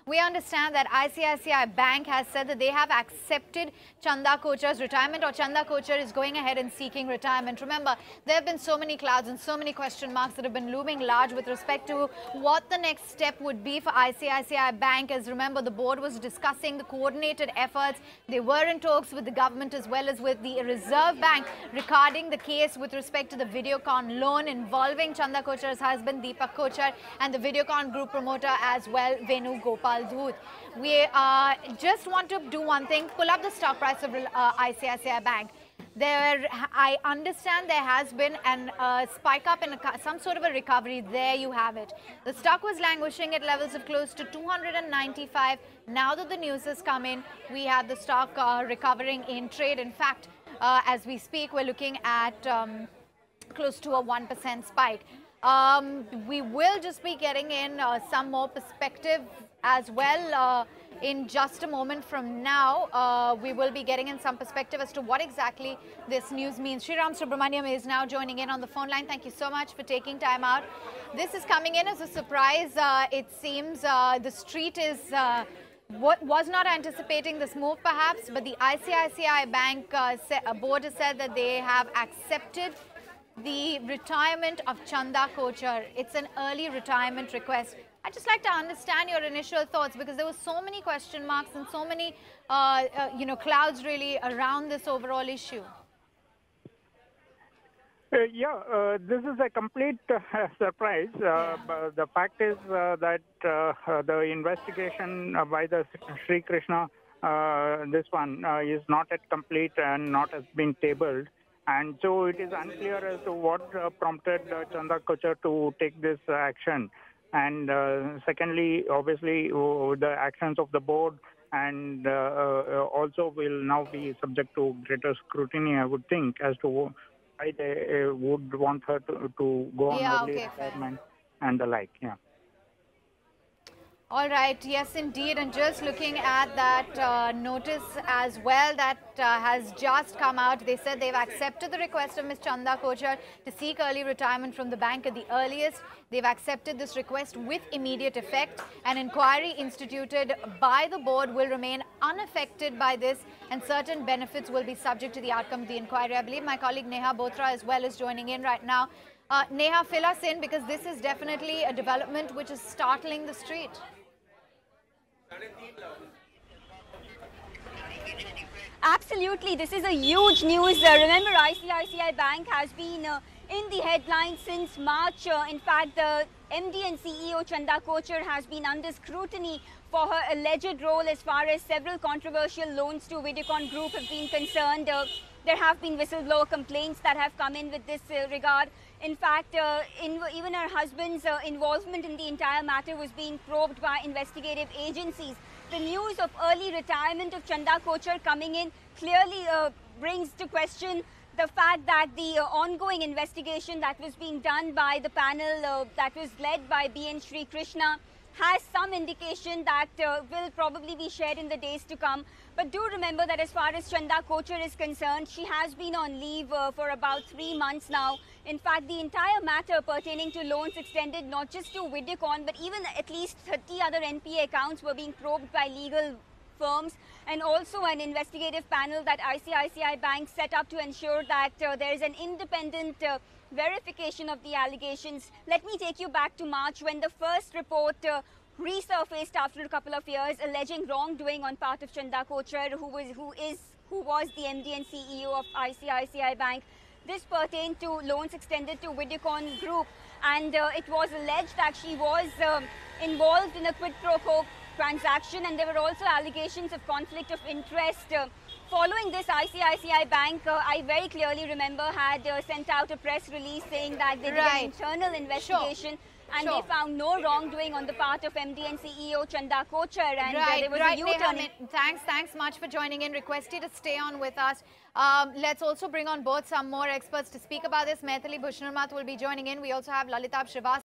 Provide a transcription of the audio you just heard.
We understand that ICICI Bank has said that they have accepted Chanda Kochar's retirement, or Chanda Kochar is going ahead and seeking retirement. Remember, there have been so many clouds and so many question marks that have been looming large with respect to what the next step would be for ICICI Bank. As remember, the board was discussing the coordinated efforts. They were in talks with the government as well as with the Reserve Bank regarding the case with respect to the Videocon loan involving Chanda Kochar's husband Deepak Kochar and the Videocon group promoter as well, Venu Gopal Dhoot. We just want to do one thing, pull up the stock price of ICICI Bank. I understand there has been a spike up in some sort of a recovery. There you have it. The stock was languishing at levels of close to 295. Now that the news has come in, we have the stock recovering in trade. In fact, as we speak, we're looking at close to a 1% spike. We will just be getting in some more perspective as well in just a moment from now. We will be getting in some perspective as to what exactly this news means. Sriram Subramaniam is now joining in on the phone line. Thank you so much for taking time out. This is coming in as a surprise. It seems the street is was not anticipating this move perhaps, but the ICICI Bank board has said that they have accepted the retirement of Chanda Kochar. It's an early retirement request. I'd just like to understand your initial thoughts, because there were so many question marks and so many, clouds really around this overall issue. This is a complete surprise. The fact is that the investigation by the Sri Krishna, this one is not yet complete and not has been tabled. And so it is unclear as to what prompted Chanda Kochar to take this action. And secondly, obviously, the actions of the board and also will now be subject to greater scrutiny, I would think, as to why they would want her to go on early retirement and the like. All right. Yes, indeed. And just looking at that notice as well that has just come out, they said they've accepted the request of Ms. Chanda Kochar to seek early retirement from the bank at the earliest. They've accepted this request with immediate effect. An inquiry instituted by the board will remain unaffected by this, and certain benefits will be subject to the outcome of the inquiry. I believe my colleague Neha Bothra as well is joining in right now. Neha, fill us in, because this is definitely a development which is startling the street. Absolutely, this is a huge news. Remember, ICICI Bank has been in the headlines since March. In fact, the MD and CEO Chanda Kochar has been under scrutiny for her alleged role as far as several controversial loans to Videocon Group have been concerned. There have been whistleblower complaints that have come in with this regard. In fact, even her husband's involvement in the entire matter was being probed by investigative agencies. The news of early retirement of Chanda Kochar coming in clearly brings to question the fact that the ongoing investigation that was being done by the panel that was led by B.N. Sri Krishna has some indication that will probably be shared in the days to come. But do remember that as far as Chanda Kochar is concerned, she has been on leave for about 3 months now. In fact, the entire matter pertaining to loans extended not just to Videocon, but even at least 30 other NPA accounts were being probed by legal firms, and also an investigative panel that ICICI Bank set up to ensure that there is an independent verification of the allegations. Let me take you back to March, when the first report resurfaced after a couple of years, alleging wrongdoing on part of Chanda Kochar, who was the MD and CEO of ICICI Bank. This pertained to loans extended to Videocon Group, and it was alleged that she was involved in a quid pro quo transaction, and there were also allegations of conflict of interest. Following this, ICICI Bank, I very clearly remember, had sent out a press release saying that they did an internal investigation. And they found no wrongdoing on the part of MD and CEO Chanda Kochar, and there was a U-turn. Thanks much for joining in. Request you to stay on with us. Let's also bring on board some more experts to speak about this. Maithili Bhushanurmath will be joining in. We also have Lalitabh Srivastava.